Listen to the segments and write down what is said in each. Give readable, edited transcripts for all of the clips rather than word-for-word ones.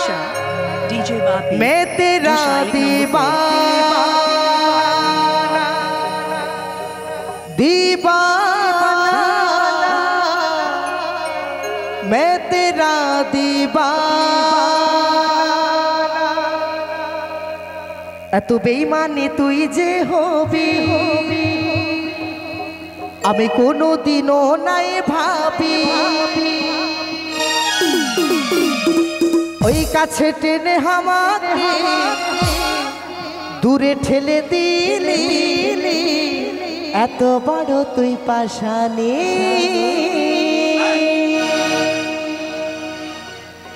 बादशाह डीजे बापी मैं तेरा दीवाना दीवाना मैं तेरा दीवाना এত বেঈমানি তুই যে হবি আমি কোনোদিনও নাই ভাবি ওই কাছে টেনে আমাকে দূরে ঠেলে দিলি এত বড় তুই পাশানি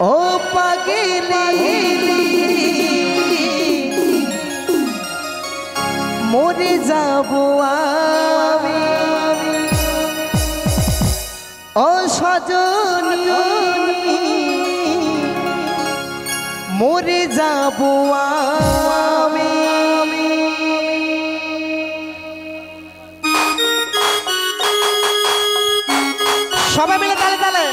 ও পাগলি মরে যাব আমি ও সজনী মরে যাব আমি সবাই মিলে তালে তালে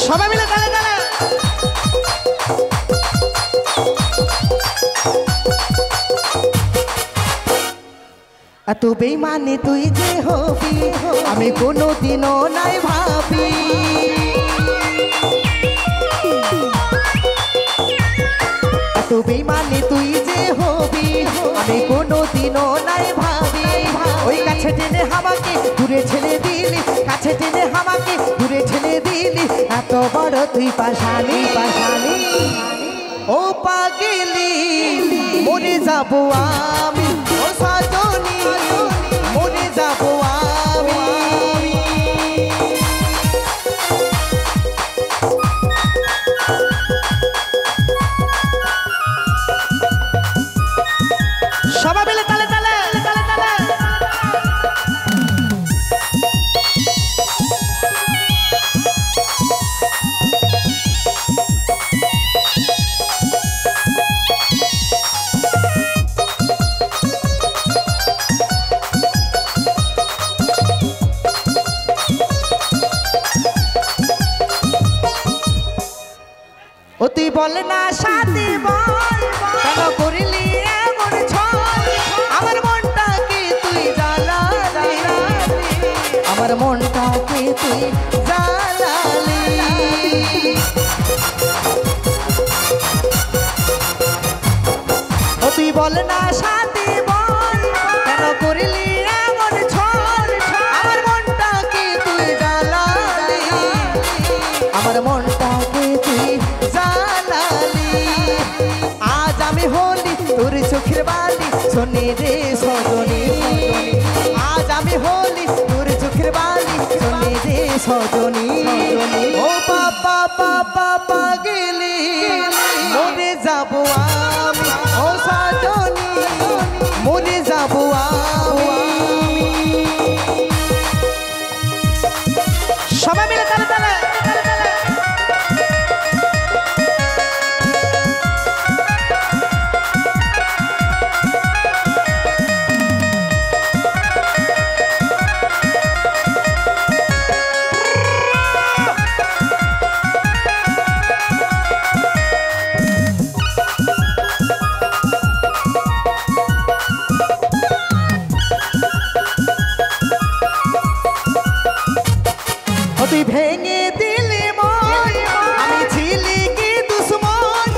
সবাই মিলে তালে তালে এত বেঈমানি তুই যে হবি আমি কোনোদিনও নাই ভাবি এত বেঈমানি তুই যে হবি আমি কোনোদিনও নাই ভাবি ওই কাছে টেনে আমাকে দূরে ঠেলে দিলি কাছে টেনে আমাকে দূরে ঠেলে দিলি এত বড় তুই পাশানি পাশানি ও পাগলি মরে যাব আমি ও সজনী মরে যাব আমি সবাই মিলে তালে তালে তালে তালে ও তুই বল না সাথী বল কেন করলি এমন ছল আমার মনটাকে তুই জ্বালালি আমার মনটাকে তুই জ্বালালি ও তুই বল না সাথী বল কেন করলি এমন ছল আমার মনটাকে তুই জ্বালালি আমার মনটাকে তুই জালালি আজ আমি হলি তোর চোখের বালি শোনে রে সজনী আজ আমি হলি তোর চোখের বালি শোনে রে সজনী ও বাবা বাবা পাগলি মরে যাব আমি ও সজনী মরে যাব আমি সবাই মিলে তালে তালে তুই ভেঙে দিলি মন আমি ছিলি কি দুশ্মন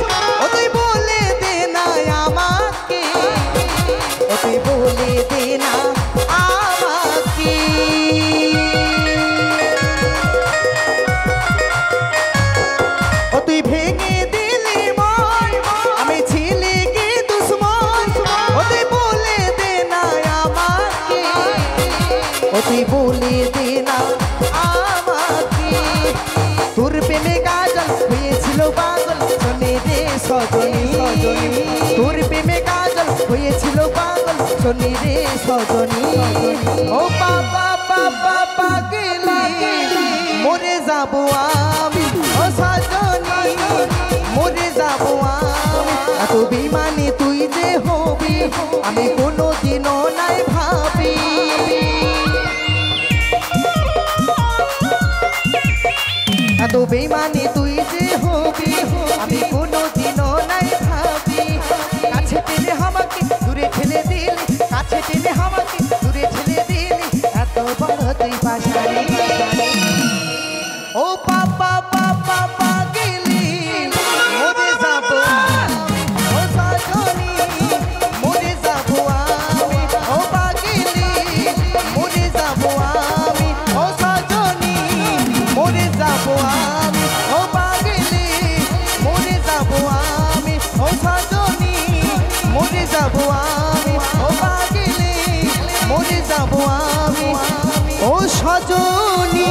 ও তুই বলে দে না আমাকে ও তুই বলে দে না আমাকে ও তুই ভেঙে দিলি মন আমি ছিলি কি দুশ্মন ও তুই বলে দে না আমাকে ও তুই বলে দে না তোর প্রেমে কাজল হয়েছিল পাগল শোনে রে সজনী তোর প্রেমে কাজল হয়েছিল পাগল শোনে রে সজনী ও বাবা বাবা পাগলি মরে যাব আমি এত বেমানে তুই যে হবি আমি কোনোদিনও নাই ভাবি। এত বেমানে তুই যে হবি আমি কোনোদিনও নাই ভাবি। কাছে টেনে আমাকে দূরে ঠেলে দিলি, কাছে টেনে আমাকে দূরে ঠেলে দিলি, এত বড় তুই পাশানি। ও বাবা বাবা পাগলি মরে যাব, ও সাজনি মরে যাব আমি, ও পাগলি মরে যাব আমি, ও সাজনি মরে যাব আমি, ও পাগলি মরে যাব আমি, ও সাজনি মরে যাব আমি, ও পাগলি মরে যাব আমি, ও সাজনি।